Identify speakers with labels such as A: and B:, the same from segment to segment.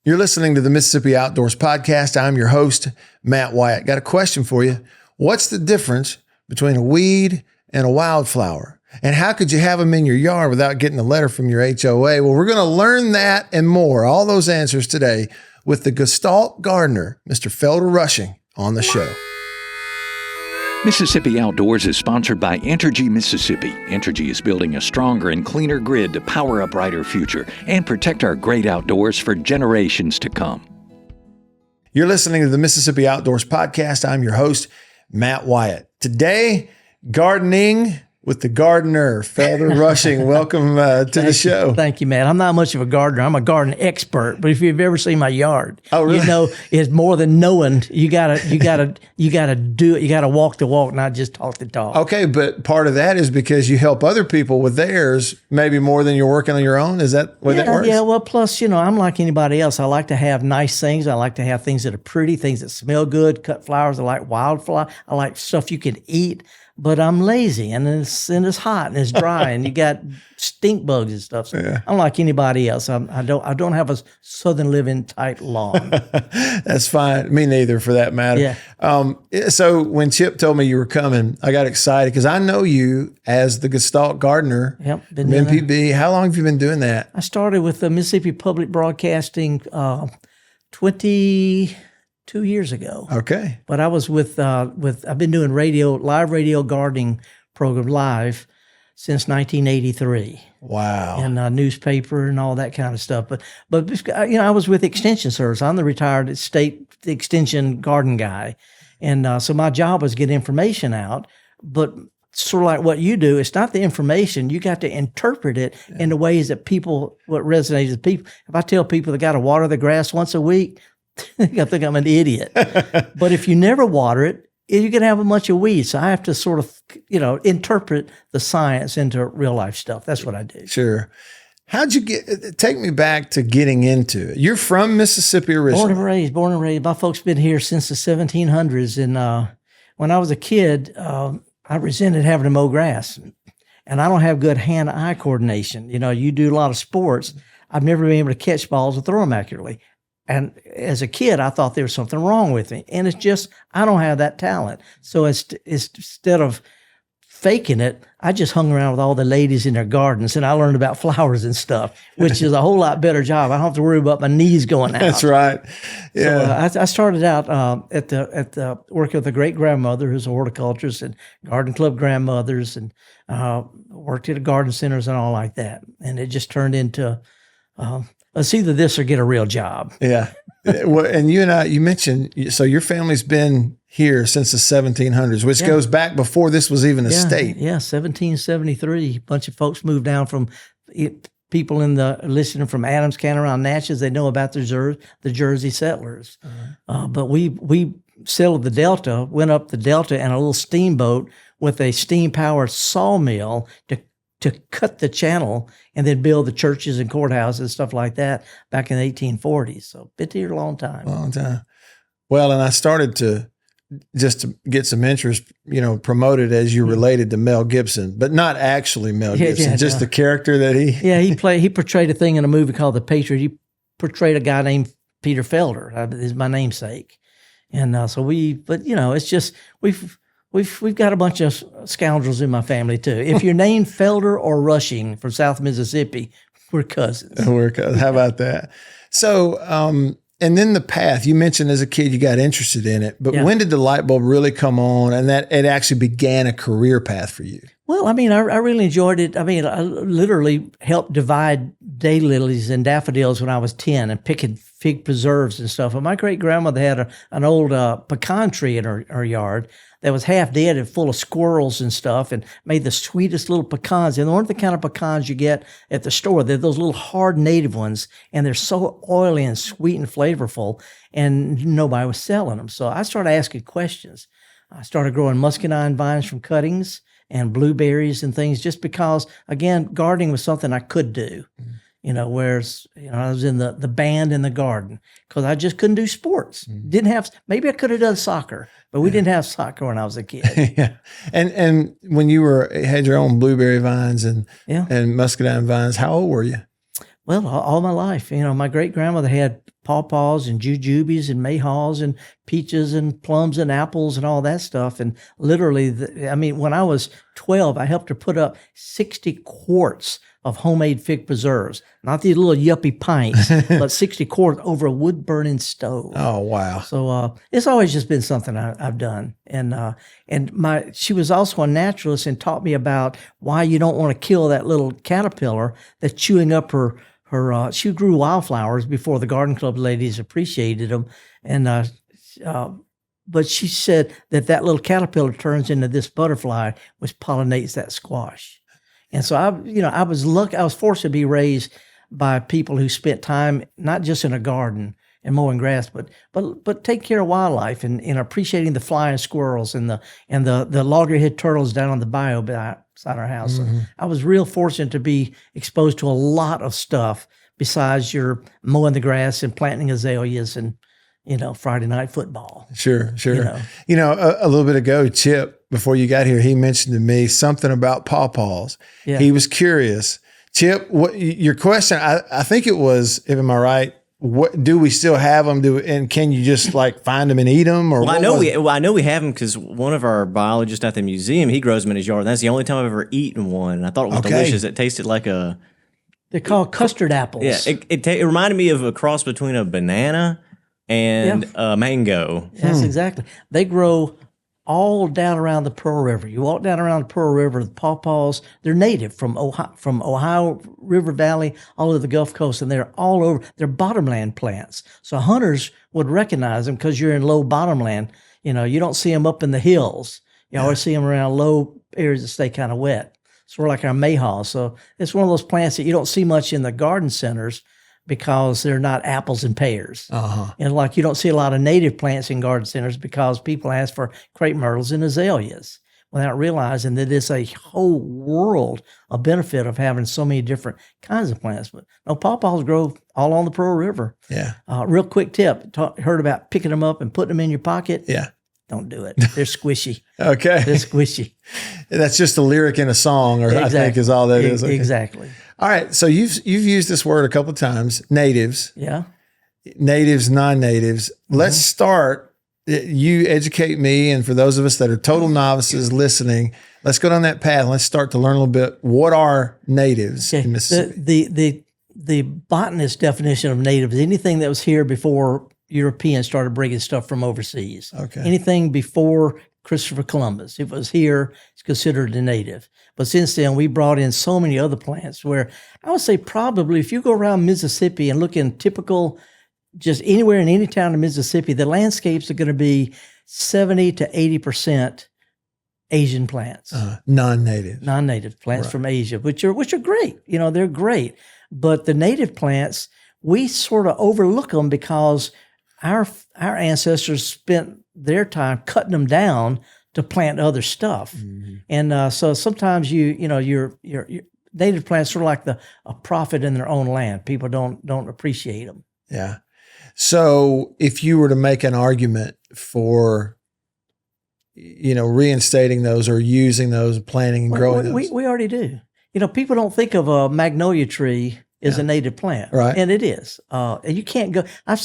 A: You're listening to the Mississippi Outdoors Podcast. I'm your host, Matt Wyatt. Got a question for you. What's the difference between a weed and a wildflower? And how could you have them in your yard without getting a letter from your HOA? Well, we're going to learn that and more, all those answers today with the Gestalt Gardener, Mr. Felder Rushing, on the show.
B: Mississippi Outdoors is sponsored by Entergy Mississippi. Entergy is building a stronger and cleaner grid to power a brighter future and protect our great outdoors for generations to come.
A: You're listening to the Mississippi Outdoors Podcast. I'm your host, Matt Wyatt. Today, gardening with the gardener, Felder Rushing. Welcome to the show.
C: Thank you, Matt. I'm not much of a gardener. I'm a garden expert. But if you've ever seen my yard,
A: really?
C: You know it's more than knowing. You gotta do it. You gotta walk the walk, not just talk the talk.
A: Okay, but part of that is because you help other people with theirs, maybe more than you're working on your own. Is that the way that works?
C: Yeah. Well, plus, I'm like anybody else. I like to have nice things. I like to have things that are pretty, things that smell good. Cut flowers. I like wildflower. I like stuff you can eat. But I'm lazy, and it's hot, and it's dry, and you got stink bugs and stuff. So yeah. I'm like anybody else. I don't have a southern living type lawn.
A: That's fine. Me neither, for that matter.
C: Yeah.
A: So when Chip told me you were coming, I got excited because I know you as the Gestalt Gardener.
C: Yep.
A: From MPB. How long have you been doing that?
C: I started with the Mississippi Public Broadcasting 22 years ago.
A: Okay.
C: But I was I've been doing live radio gardening program live since 1983.
A: Wow.
C: And newspaper and all that kind of stuff. But I was with Extension Service. I'm the retired state extension garden guy. And so my job was get information out. But sort of like what you do, it's not the information. You got to interpret it in the ways that what resonates with people. If I tell people they got to water the grass once a week, I think I'm an idiot. But if you never water it, you're going to have a bunch of weeds. So I have to sort of, interpret the science into real life stuff. That's what I do.
A: Sure. How'd you take me back to getting into it? You're from Mississippi originally.
C: Born and raised. My folks been here since the 1700s. And when I was a kid, I resented having to mow grass. And I don't have good hand-eye coordination. You do a lot of sports. I've never been able to catch balls and throw them accurately. And as a kid, I thought there was something wrong with me. And it's just, I don't have that talent. So instead of faking it, I just hung around with all the ladies in their gardens and I learned about flowers and stuff, which is a whole lot better job. I don't have to worry about my knees going out.
A: That's right. Yeah.
C: So I started out at the working with a great grandmother who's a horticulturist and garden club grandmothers and worked at garden centers and all like that. And it just turned into, it's either this or get a real job.
A: Yeah. Well, and you mentioned, so your family's been here since the 1700s, which goes back before this was even a state.
C: Yeah, 1773. A bunch of folks moved down from people listening from Adams County around Natchez. They know about the Jersey settlers. But we settled the Delta, went up the Delta in a little steamboat with a steam-powered sawmill to cut the channel and then build the churches and courthouses and stuff like that back in the 1840s. So been here a long time.
A: Long time. Well, and I started to get some interest, promoted as you related to Mel Gibson, but not actually Mel Gibson, just the character that he...
C: Yeah, he portrayed a thing in a movie called The Patriot. He portrayed a guy named Peter Felder, is my namesake. And it's just, We've got a bunch of scoundrels in my family too. If you're named Felder or Rushing from South Mississippi, we're cousins.
A: We're cousins. How about that? So, and then the path, you mentioned as a kid you got interested in it, but when did the light bulb really come on and that it actually began a career path for you?
C: Well, I really enjoyed it. I literally helped divide daylilies and daffodils when I was 10 and picking fig preserves and stuff. And my great-grandmother had an old pecan tree in her yard that was half dead and full of squirrels and stuff and made the sweetest little pecans. And they weren't the kind of pecans you get at the store. They're those little hard native ones, and they're so oily and sweet and flavorful, and nobody was selling them. So I started asking questions. I started growing muscadine vines from cuttings and blueberries and things just because, again, gardening was something I could do. Whereas, I was in the band in the garden because I just couldn't do sports. Maybe I could have done soccer, but we didn't have soccer when I was a kid.
A: Yeah. And when you had your own blueberry vines and muscadine vines, how old were you?
C: Well, all my life. My great grandmother had pawpaws and jujubes and mayhaws and peaches and plums and apples and all that stuff. And literally, when I was 12, I helped her put up 60 quarts of homemade fig preserves, not these little yuppie pints, but 60 quarts over a wood burning stove.
A: Oh, wow.
C: So it's always just been something I've done. And she was also a naturalist and taught me about why you don't want to kill that little caterpillar that's chewing up her she grew wildflowers before the garden club ladies appreciated them. And but she said that little caterpillar turns into this butterfly, which pollinates that squash. And so I was forced to be raised by people who spent time not just in a garden and mowing grass, but take care of wildlife and appreciating the flying squirrels and the loggerhead turtles down on the bayou beside our house. Mm-hmm. So I was real fortunate to be exposed to a lot of stuff besides your mowing the grass and planting azaleas and Friday night football.
A: Sure. A little bit ago, Chip, before you got here, he mentioned to me something about pawpaws. Yeah. He was curious. Chip, what your question? I think it was, if am I right? What do we still have them? And can you just like find them and eat them? Or
D: I know we have them because one of our biologists at the museum, he grows them in his yard. And that's the only time I've ever eaten one. And I thought it was delicious. It tasted like
C: they're called custard apples.
D: Yeah, it reminded me of a cross between a banana and a mango.
C: Yes, exactly. They grow all down around the Pearl River. You walk down around the Pearl River, the pawpaws, they're native from Ohio River Valley all over the Gulf Coast, and they're all over. They're bottomland plants. So hunters would recognize them because you're in low bottomland. You don't see them up in the hills. You always see them around low areas that stay kind of wet. Sort of like our mayhaws. So it's one of those plants that you don't see much in the garden centers because they're not apples and pears. Uh-huh. And like you don't see a lot of native plants in garden centers because people ask for crepe myrtles and azaleas without realizing that it's a whole world of benefit of having so many different kinds of plants. But no, pawpaws grow all on the Pearl River.
A: Yeah.
C: Real quick tip, heard about picking them up and putting them in your pocket?
A: Yeah.
C: Don't do it. They're squishy.
A: Okay.
C: They're squishy.
A: That's just a lyric in a song, or exactly. I think is all that is. Okay.
C: Exactly.
A: All right. So you've used this word a couple of times, natives.
C: Yeah.
A: Natives, non-natives. Let's start. You educate me, and for those of us that are total novices listening, let's go down that path. Let's start to learn a little bit. What are natives in Mississippi?
C: The botanist definition of native is anything that was here before Europeans started bringing stuff from overseas.
A: Okay.
C: Anything before Christopher Columbus, if it was here, it's considered a native. But since then, we brought in so many other plants where I would say probably if you go around Mississippi and look in typical, just anywhere in any town in Mississippi, the landscapes are going to be 70 to 80% Asian plants. Non-native plants from Asia, which are great. They're great. But the native plants, we sort of overlook them because our ancestors spent their time cutting them down to plant other stuff. Mm-hmm. And so sometimes your native plants are like a prophet in their own land. People don't appreciate them.
A: Yeah. So if you were to make an argument for, reinstating those or using those, planting and growing those.
C: We already do. People don't think of a magnolia tree as a native plant.
A: Right.
C: And it is. And you can't go. I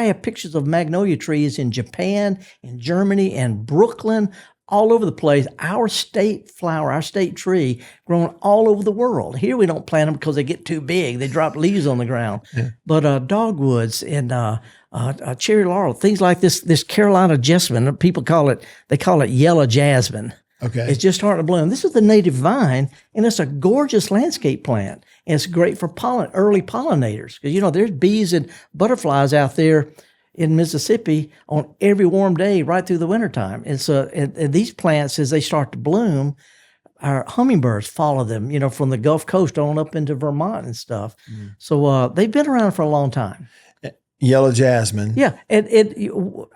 C: have pictures of magnolia trees in Japan, in Germany, and Brooklyn, all over the place. Our state flower, our state tree, grown all over the world. Here we don't plant them because they get too big. They drop leaves on the ground. Yeah. But dogwoods and cherry laurel, things like this Carolina jessamine, people call it yellow jasmine.
A: Okay.
C: It's just starting to bloom. This is the native vine, and it's a gorgeous landscape plant. And it's great for early pollinators because, there's bees and butterflies out there in Mississippi on every warm day right through the wintertime. And so and these plants, as they start to bloom, our hummingbirds follow them, from the Gulf Coast on up into Vermont and stuff. Mm. So they've been around for a long time.
A: Yellow jasmine.
C: Yeah. And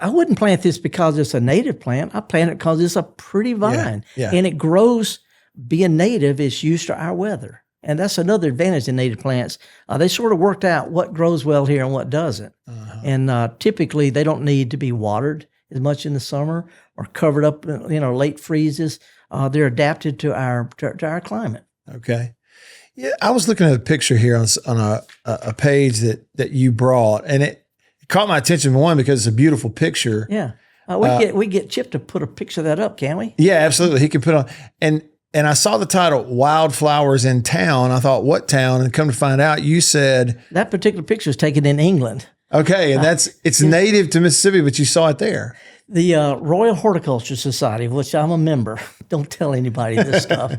C: I wouldn't plant this because it's a native plant. I plant it because it's a pretty vine.
A: Yeah.
C: And it grows, being native, it's used to our weather. And that's another advantage in native plants. They sort of worked out what grows well here and what doesn't. Uh-huh. And typically they don't need to be watered as much in the summer or covered up, late freezes. They're adapted to our climate.
A: Okay. Yeah, I was looking at a picture here on a page that you brought, and caught my attention, one, because it's a beautiful picture.
C: Yeah. We get Chip to put a picture of that up, can't we?
A: Yeah, absolutely. He can put on, and I saw the title Wildflowers in Town. I thought, what town? And come to find out, you said
C: that particular picture is taken in England.
A: Okay, and it's native to Mississippi, but you saw it there.
C: The Royal Horticulture Society, of which I'm a member. Don't tell anybody this stuff.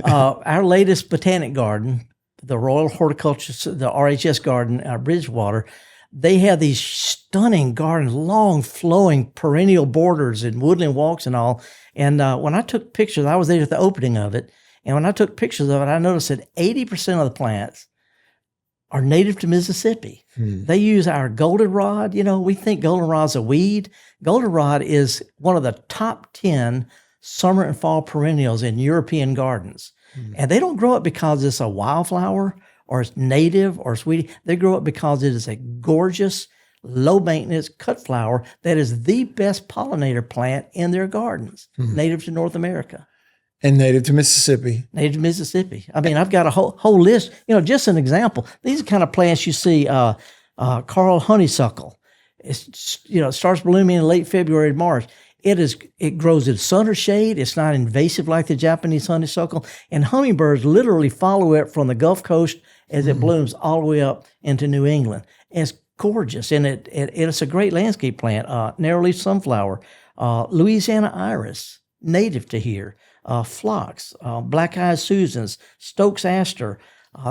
C: Our latest botanic garden, the Royal Horticulture, the RHS garden, Bridgewater, they have these stunning gardens, long flowing perennial borders and woodland walks and all. And when I took pictures, I was there at the opening of it. And when I took pictures of it, I noticed that 80% of the plants are native to Mississippi. They use our goldenrod. We think goldenrod's a weed. Goldenrod is one of the top 10 summer and fall perennials in European gardens. And they don't grow it because it's a wildflower or it's native or sweetie. They grow it because it is a gorgeous, low-maintenance cut flower that is the best pollinator plant in their gardens, native to North America.
A: And native to Mississippi.
C: Native to Mississippi. I mean, I've got a whole list. Just an example. These are kind of plants you see, Carl honeysuckle. It starts blooming in late February and March. It grows in sun or shade. It's not invasive like the Japanese honeysuckle. And hummingbirds literally follow it from the Gulf Coast as it blooms all the way up into New England. And it's gorgeous. And it's a great landscape plant. Narrow-leaf sunflower, Louisiana iris, native to here. Phlox, black-eyed Susans, Stokes aster.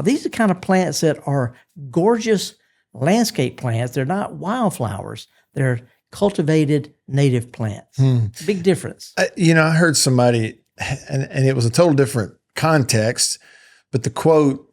C: These are the kind of plants that are gorgeous landscape plants. They're not wildflowers. They're cultivated native plants. Big difference.
A: I heard somebody, and it was a total different context, but the quote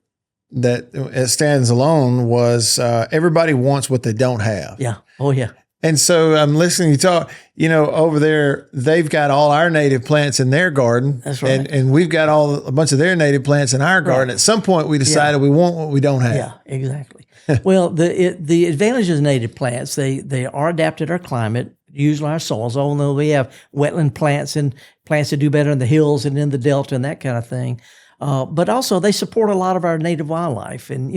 A: that it stands alone was, everybody wants what they don't have.
C: Yeah. Oh, yeah.
A: And so I'm listening to you talk, over there, they've got all our native plants in their garden.
C: That's right.
A: And we've got a bunch of their native plants in our garden. At some point, we decided we want what we don't have.
C: Yeah, exactly. Well, the advantages of native plants, they are adapted to our climate, usually our soils, although we have wetland plants and plants that do better in the hills and in the delta and that kind of thing. But also they support a lot of our native wildlife. And,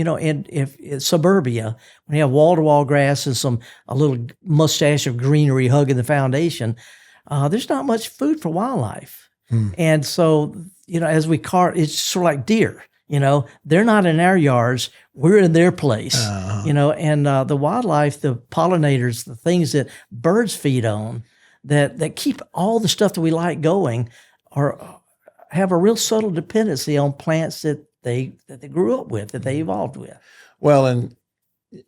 C: if suburbia, when you have wall-to-wall grass and a little mustache of greenery hugging the foundation, there's not much food for wildlife. And so, as we it's sort of like deer, they're not in our yards, we're in their place, and the wildlife, the pollinators, the things that birds feed on that keep all the stuff that we like going have a real subtle dependency on plants that they grew up with, that they evolved with.
A: Well, and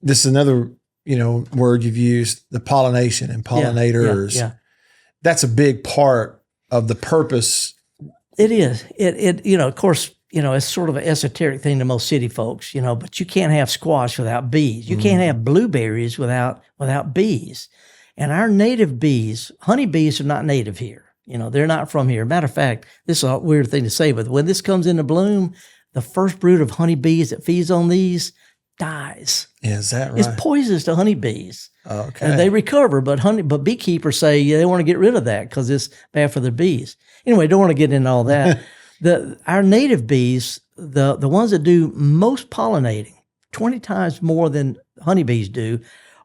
A: this is another, word you've used, the pollination and pollinators.
C: Yeah.
A: That's a big part of the purpose.
C: It is. Of course, it's sort of an esoteric thing to most city folks, but you can't have squash without bees. You can't have blueberries without bees. And our native bees, honeybees are not native here. They're not from here. Matter of fact, this is a weird thing to say, but when this comes into bloom, the first brood of honeybees that feeds on these dies.
A: Is that right?
C: It's poisonous to honeybees.
A: Okay.
C: And they recover, but beekeepers say they want to get rid of that because it's bad for their bees. Anyway, don't want to get into all that. Our native bees, the ones that do most pollinating, 20 times more than honeybees do,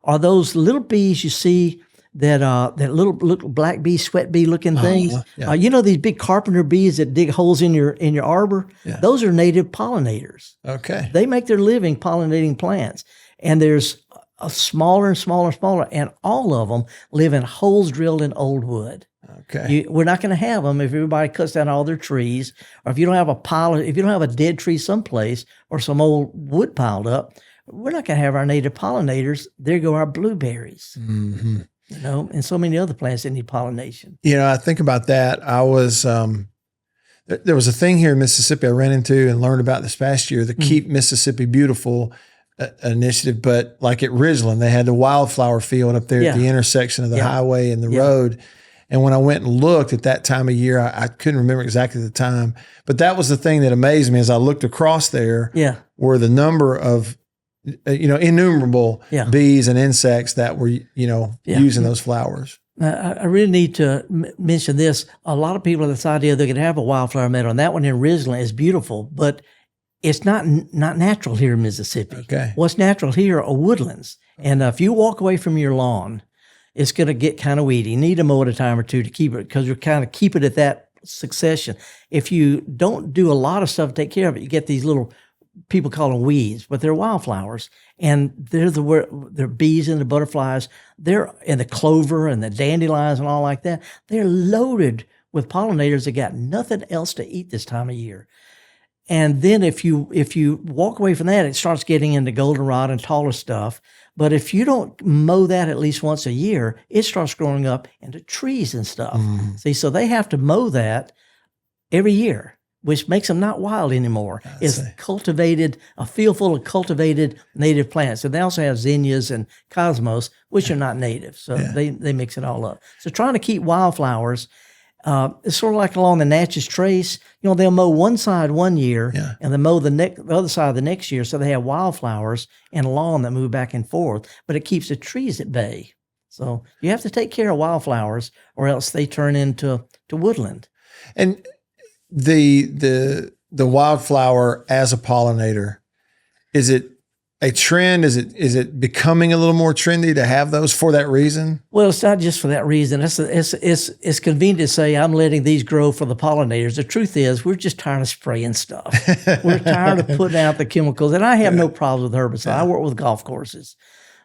C: are those little bees you see that little black bee, sweat bee looking things.
A: Yeah.
C: These big carpenter bees that dig holes in your arbor?
A: Yeah.
C: Those are native pollinators.
A: Okay.
C: They make their living pollinating plants. And there's a smaller and smaller and smaller, and all of them live in holes drilled in old wood.
A: Okay.
C: We're not going to have them if everybody cuts down all their trees, or if you don't have a dead tree someplace or some old wood piled up. We're not going to have our native pollinators. There go our blueberries.
A: Mm-hmm.
C: And so many other plants that need pollination.
A: I think about that. I was, there was a thing here in Mississippi I ran into and learned about this past year, the Keep Mississippi Beautiful initiative. But like at Ridgeland, they had the wildflower field up there at the intersection of the highway and the road. And when I went and looked at that time of year, I couldn't remember exactly the time, but that was the thing that amazed me as I looked across there were the number of innumerable bees and insects that were, using those flowers.
C: I really need to mention this. A lot of people have this idea they could have a wildflower meadow, and that one in Ridgeland is beautiful, but it's not natural here in Mississippi.
A: Okay.
C: What's natural here are woodlands. And if you walk away from your lawn, it's going to get kind of weedy. You need to mow it a time or two to keep it, because you're kind of keep it at that succession. If you don't do a lot of stuff to take care of it, you get these little, people call them weeds, but they're wildflowers. And they're bees and the butterflies. They're in the clover and the dandelions and all like that. They're loaded with pollinators that got nothing else to eat this time of year. And then if you walk away from that, it starts getting into goldenrod and taller stuff. But if you don't mow that at least once a year, it starts growing up into trees and stuff. See, so they have to mow that every year, which makes them not wild anymore. It's cultivated, a field full of cultivated native plants. And they also have zinnias and cosmos, which are not native. So they mix it all up. So trying to keep wildflowers, it's sort of like along the Natchez Trace. They'll mow one side one year and then mow the other side the next year. So they have wildflowers and a lawn that move back and forth, but it keeps the trees at bay. So you have to take care of wildflowers or else they turn into woodland.
A: And the wildflower as a pollinator, is it a trend? Is it becoming a little more trendy to have those for that reason?
C: Well, it's not just for that reason. It's convenient to say I'm letting these grow for the pollinators. The truth is, we're just tired of spraying stuff. We're tired of putting out the chemicals, and I have no problems with herbicides. I work with golf courses,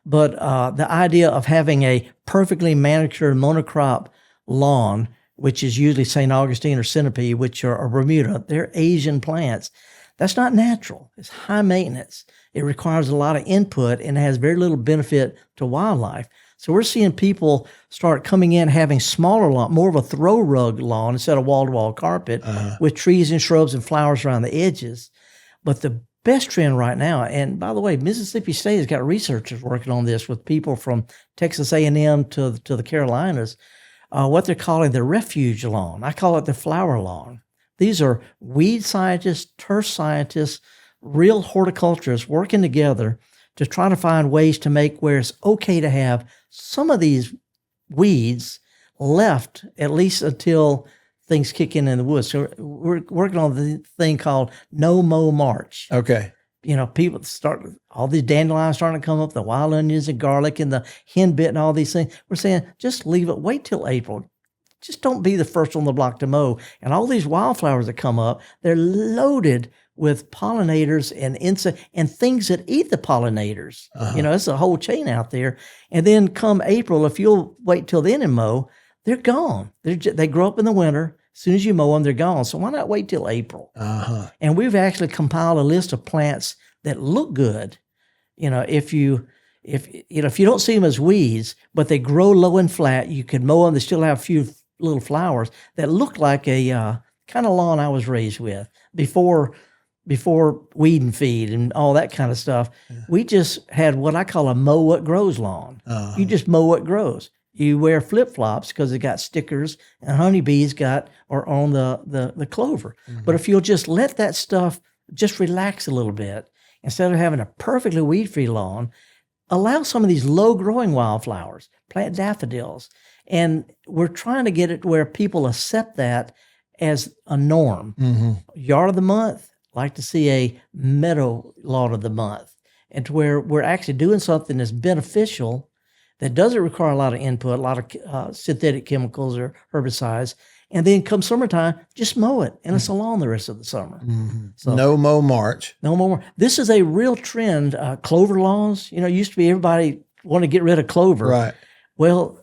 C: but the idea of having a perfectly manicured monocrop lawn, which is usually St. Augustine or centipede, which are Bermuda, they're Asian plants. That's not natural. It's high maintenance. It requires a lot of input and has very little benefit to wildlife. So we're seeing people start coming in having smaller lawn, more of a throw rug lawn instead of wall-to-wall carpet with trees and shrubs and flowers around the edges. But the best trend right now, and by the way, Mississippi State has got researchers working on this with people from Texas A&M to the Carolinas, what they're calling the refuge lawn. I call it the flower lawn. These are weed scientists, turf scientists, real horticulturists working together to try to find ways to make where it's okay to have some of these weeds left at least until things kick in the woods. So we're working on the thing called No-Mow March.
A: Okay.
C: People all these dandelions starting to come up, the wild onions and garlic and the henbit and all these things. We're saying, just leave it, wait till April. Just don't be the first on the block to mow. And all these wildflowers that come up, they're loaded with pollinators and insects and things that eat the pollinators. It's a whole chain out there. And then come April, if you'll wait till then and mow, they're gone. They grow up in the winter. As soon as you mow them, they're gone. So why not wait till April? And we've actually compiled a list of plants that look good. If you don't see them as weeds, but they grow low and flat, you can mow them. They still have a few little flowers that look like a kind of lawn I was raised with before weed and feed and all that kind of stuff. We just had what I call a mow what grows lawn. You just mow what grows. You wear flip-flops because it got stickers, and honeybees are on the clover. But if you'll just let that stuff just relax a little bit, instead of having a perfectly weed-free lawn, allow some of these low-growing wildflowers, plant daffodils. And we're trying to get it where people accept that as a norm. Yard of the month, like to see a meadow lawn of the month, and to where we're actually doing something that's beneficial, that doesn't require a lot of input, a lot of synthetic chemicals or herbicides. And then come summertime, just mow it, and it's a lawn the rest of the summer. So,
A: No-Mow March.
C: No-Mow March. This is a real trend. Clover lawns, it used to be everybody wanted to get rid of clover.
A: Right.
C: Well,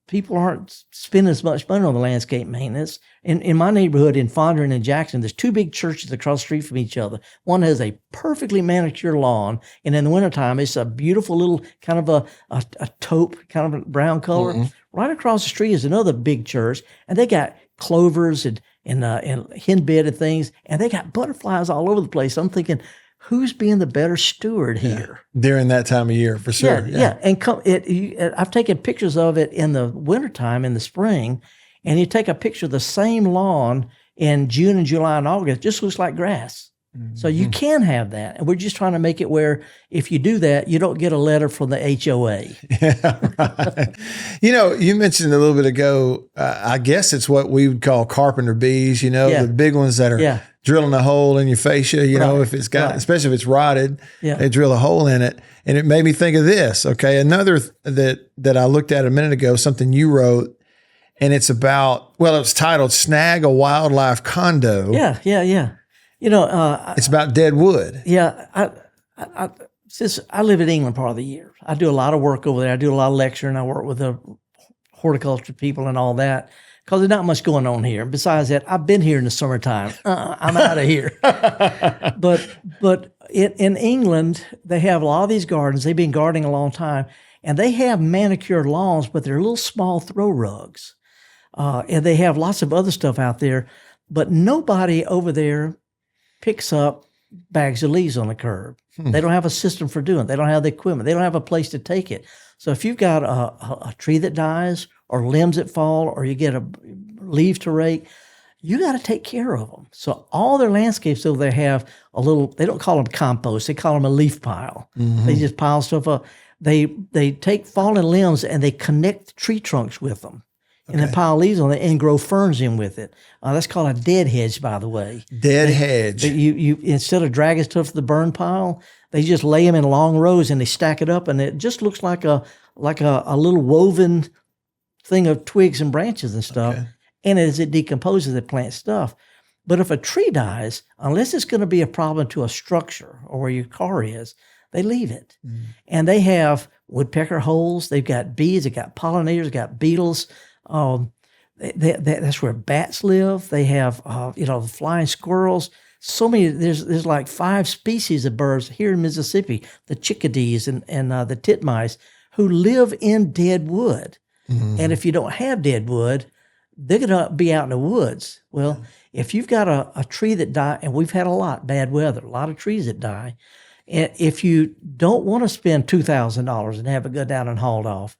C: people aren't spending as much money on the landscape maintenance. In my neighborhood in Fondren and Jackson, there's two big churches across the street from each other. One has a perfectly manicured lawn, and in the wintertime, it's a beautiful little kind of a taupe, kind of a brown color. Right across the street is another big church, and they got clovers and henbit and things, and they got butterflies all over the place. I'm thinking, who's being the better steward here?
A: During that time of year, for sure.
C: Yeah. And I've taken pictures of it in the wintertime, in the spring, and you take a picture of the same lawn in June and July and August, it just looks like grass. So you can have that. And we're just trying to make it where if you do that, you don't get a letter from the HOA.
A: Yeah, right. You mentioned a little bit ago, I guess it's what we would call carpenter bees, the big ones that are drilling a hole in your fascia, you know, if it's got, especially if it's rotted, they drill a hole in it. And it made me think of this. Okay. Another that I looked at a minute ago, something you wrote, and it's about, well, it's titled Snag a Wildlife Condo.
C: Yeah. You know,
A: it's about dead wood.
C: Yeah. Since I live in England part of the year, I do a lot of work over there. I do a lot of lecturing. I work with the horticulture people and all that, because there's not much going on here. Besides that, I've been here in the summertime. I'm out of here. But in England, they have a lot of these gardens. They've been gardening a long time, and they have manicured lawns, but they're little small throw rugs. And they have lots of other stuff out there, but nobody over there picks up bags of leaves on the curb. They don't have a system for doing it. They don't have the equipment. They don't have a place to take it. So if you've got a tree that dies or limbs that fall or you get a leaf to rake, you got to take care of them. So all their landscapes over there have a little, they don't call them compost. They call them a leaf pile. They just pile stuff up. They take fallen limbs and they connect tree trunks with them. And then pile leaves on it and grow ferns in with it. That's called a dead hedge, by the way. Dead
A: hedge.
C: You instead of dragging stuff to the burn pile, they just lay them in long rows and they stack it up, and it just looks like a little woven thing of twigs and branches and stuff. And as it decomposes, it plants stuff. But if a tree dies, unless it's going to be a problem to a structure or where your car is, they leave it. And they have woodpecker holes. They've got bees. They've got pollinators. They've got beetles. That's where bats live. They have, flying squirrels. So many. There's like 5 species of birds here in Mississippi: the chickadees and the titmice, who live in dead wood. And if you don't have dead wood, they're gonna be out in the woods. Well, if you've got a tree that died, and we've had a lot bad weather, a lot of trees that die, and if you don't want to spend $2,000 and have it go down and hauled off,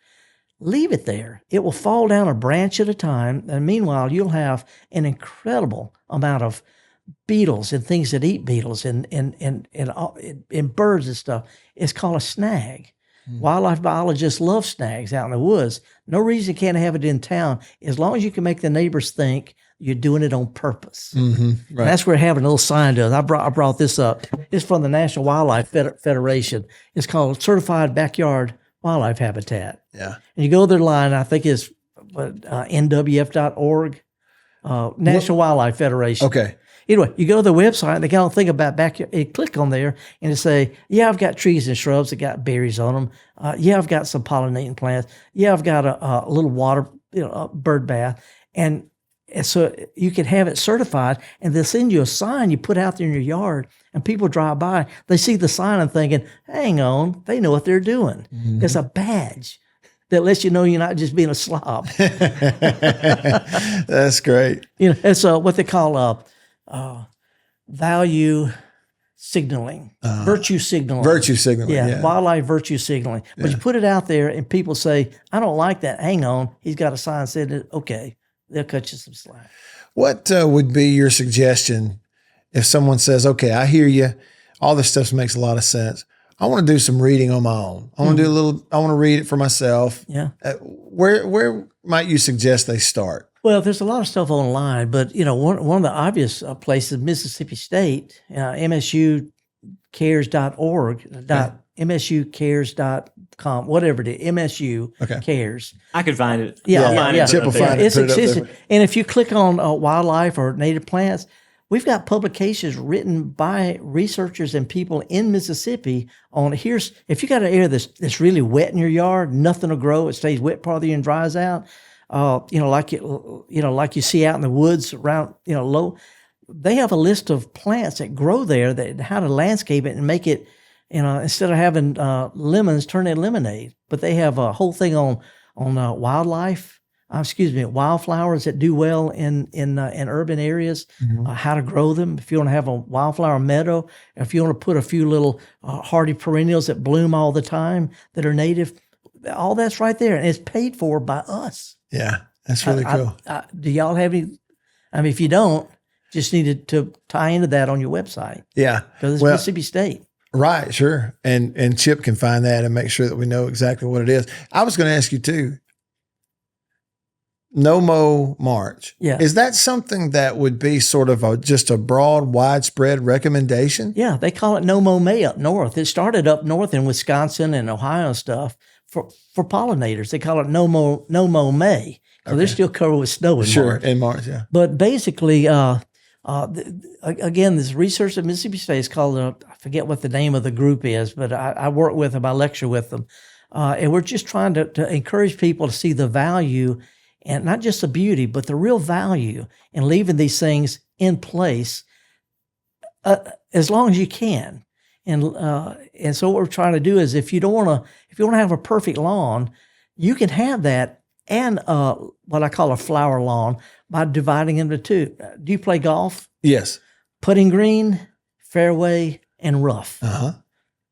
C: leave it there. It will fall down a branch at a time, and meanwhile, you'll have an incredible amount of beetles and things that eat beetles and birds and stuff. It's called a snag. Wildlife biologists love snags out in the woods. No reason you can't have it in town, as long as you can make the neighbors think you're doing it on purpose. That's where having a little sign does. I brought this up. It's from the National Wildlife Federation. It's called Certified Backyard Wildlife Habitat. And you go to their line, I think it's nwf.org, National Wildlife Federation. Anyway, you go to the website, and they got to think about backyard. You click on there, and it say, I've got trees and shrubs that got berries on them. I've got some pollinating plants. I've got a little water, a bird bath. And so you can have it certified, and they'll send you a sign you put out there in your yard, and people drive by. They see the sign and thinking, hang on, they know what they're doing. It's a badge that lets you know you're not just being a slob.
A: That's great.
C: It's what they call value signaling, virtue signaling.
A: Virtue signaling,
C: wildlife virtue signaling. But you put it out there, and people say, I don't like that. Hang on, he's got a sign saying, okay, they'll cut you some slack.
A: What would be your suggestion if someone says, okay, I hear you, all this stuff makes a lot of sense, I want to do some reading on my own. I want to do I want to read it for myself. Where might you suggest they start?
C: Well, there's a lot of stuff online, but one of the obvious places, Mississippi State, msucares.org, msucares.com, whatever it is, MSU Cares.
D: I could find it.
C: I'll
D: find it.
A: Chip will find it.
C: And if you click on wildlife or native plants, we've got publications written by researchers and people in Mississippi on if you got an area that's really wet in your yard, nothing will grow, it stays wet part of the year and dries out. Like you see out in the woods around, low. They have a list of plants that grow there, that how to landscape it and make it, instead of having lemons, turn it lemonade. But they have a whole thing on wildflowers that do well in urban areas, how to grow them. If you want to have a wildflower meadow, if you want to put a few little hardy perennials that bloom all the time that are native, all that's right there, and it's paid for by us.
A: Yeah, that's really cool.
C: Do y'all have any? I mean, if you don't, just need to tie into that on your website.
A: Yeah,
C: because it's Mississippi State.
A: Right, sure. And Chip can find that and make sure that we know exactly what it is. I was going to ask you too, No-Mow March.
C: Yeah.
A: Is that something that would be sort of just a broad, widespread recommendation?
C: Yeah, they call it No-Mow May up north. It started up north in Wisconsin and Ohio and stuff for pollinators. They call it No-Mow May. So they're still covered with snow in March.
A: In March, yeah.
C: But basically, again, this research at Mississippi State is called, I forget what the name of the group is, but I work with them, I lecture with them. And we're just trying to encourage people to see the value, and not just the beauty, but the real value in leaving these things in place as long as you can. And so what we're trying to do is, if you want to have a perfect lawn, you can have that and what I call a flower lawn by dividing them into two. Do you play golf?
A: Yes.
C: Putting green, fairway, and rough.
A: Uh-huh.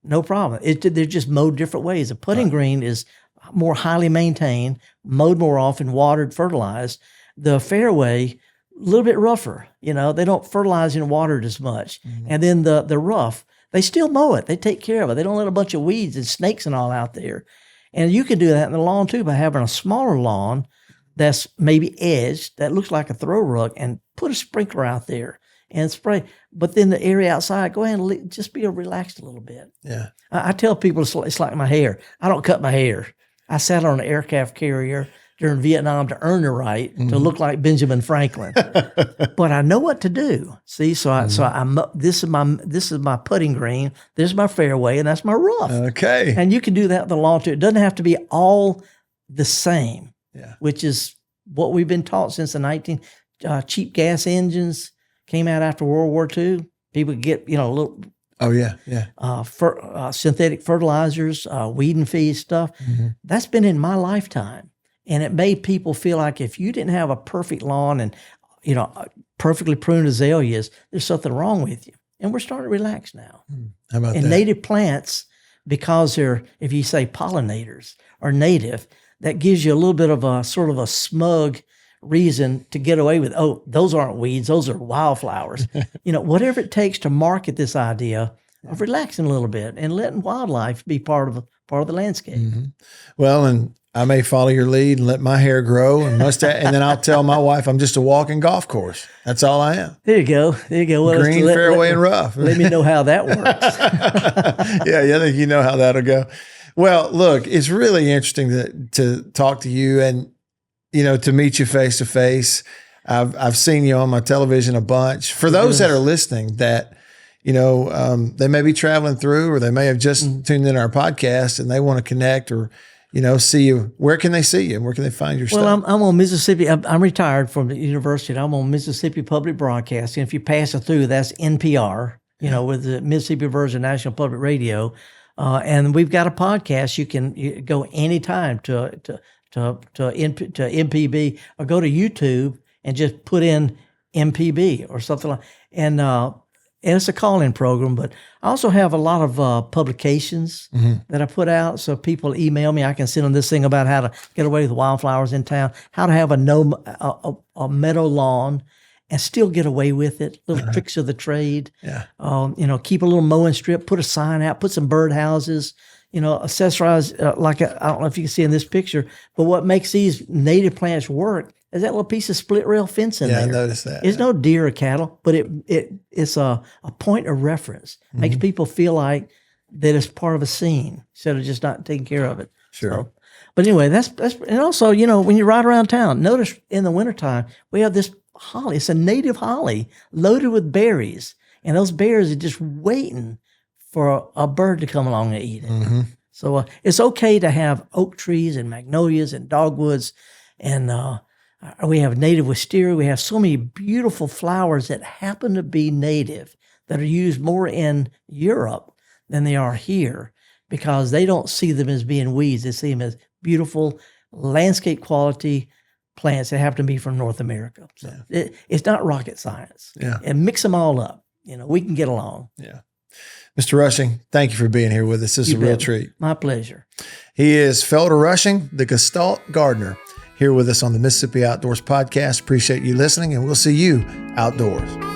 C: No problem. They're just mowed different ways. The putting green is more highly maintained, mowed more often, watered, fertilized. The fairway, a little bit rougher. They don't fertilize and water it as much. Mm-hmm. And then the rough, they still mow it. They take care of it. They don't let a bunch of weeds and snakes and all out there. And you can do that in the lawn too by having a smaller lawn that's maybe edged, that looks like a throw rug, and put a sprinkler out there and spray. But then the area outside, go ahead and just be relaxed a little bit.
A: Yeah.
C: I tell people it's like my hair. I don't cut my hair. I sat on an aircraft carrier during Vietnam to earn the right to look like Benjamin Franklin. But I know what to do. See, this is my putting green, this is my fairway, and that's my rough.
A: Okay.
C: And you can do that with the lawn too. It doesn't have to be all the same.
A: Yeah.
C: Which is what we've been taught since the cheap gas engines came out after World War II. People get, little.
A: Oh yeah, yeah.
C: Synthetic fertilizers, weed and feed stuff. Mm-hmm. That's been in my lifetime, and it made people feel like if you didn't have a perfect lawn and perfectly pruned azaleas, there's something wrong with you. And we're starting to relax now.
A: How about that?
C: And native plants, because they're, if you say pollinators are native, that gives you a little bit of a sort of a smug reason to get away with, oh, those aren't weeds, those are wildflowers. Whatever it takes to market this idea of relaxing a little bit and letting wildlife be part of the landscape. Mm-hmm.
A: Well, and I may follow your lead and let my hair grow and mustache, and then I'll tell my wife I'm just a walking golf course. That's all I am.
C: There you go. Well,
A: green, fairway, and rough.
C: Let me know how that works.
A: Yeah, I think you know how that'll go. Well, look, it's really interesting to talk to you and, to meet you face to face. I've seen you on my television a bunch. For those that are listening that, they may be traveling through, or they may have just tuned in our podcast and they want to connect or, see you. Where can they see you? Where can they find your stuff?
C: Well, I'm on Mississippi. I'm retired from the university. I'm on Mississippi Public Broadcasting. If you pass it through, that's NPR, with the Mississippi version of National Public Radio. And we've got a podcast. You can go anytime to MPB, or go to YouTube and just put in MPB or something like. And it's a call-in program. But I also have a lot of publications that I put out. So people email me. I can send them this thing about how to get away with wildflowers in town, how to have a meadow lawn and still get away with it. Little tricks of the trade.
A: Yeah.
C: Keep a little mowing strip, put a sign out, put some bird houses, accessorize, I don't know if you can see in this picture, but what makes these native plants work is that little piece of split rail fence in there.
A: Yeah, I noticed that.
C: It's no deer or cattle, but it's a point of reference. Makes people feel like that it's part of a scene instead of just not taking care of it.
A: Sure.
C: So, but anyway, that's, and also, when you ride around town, notice in the wintertime, we have this holly. It's a native holly loaded with berries, and those berries are just waiting for a bird to come along and eat it. Mm-hmm. So it's okay to have oak trees and magnolias and dogwoods, and we have native wisteria. We have so many beautiful flowers that happen to be native that are used more in Europe than they are here, because they don't see them as being weeds. They see them as beautiful landscape quality plants that happen to be from North America. So it's not rocket science.
A: Yeah.
C: And mix them all up. We can get along.
A: Yeah. Mr. Rushing, thank you for being here with us. This is a real treat.
C: My pleasure.
A: He is Felder Rushing, the Gestalt Gardener, here with us on the Mississippi Outdoors Podcast. Appreciate you listening, and we'll see you outdoors.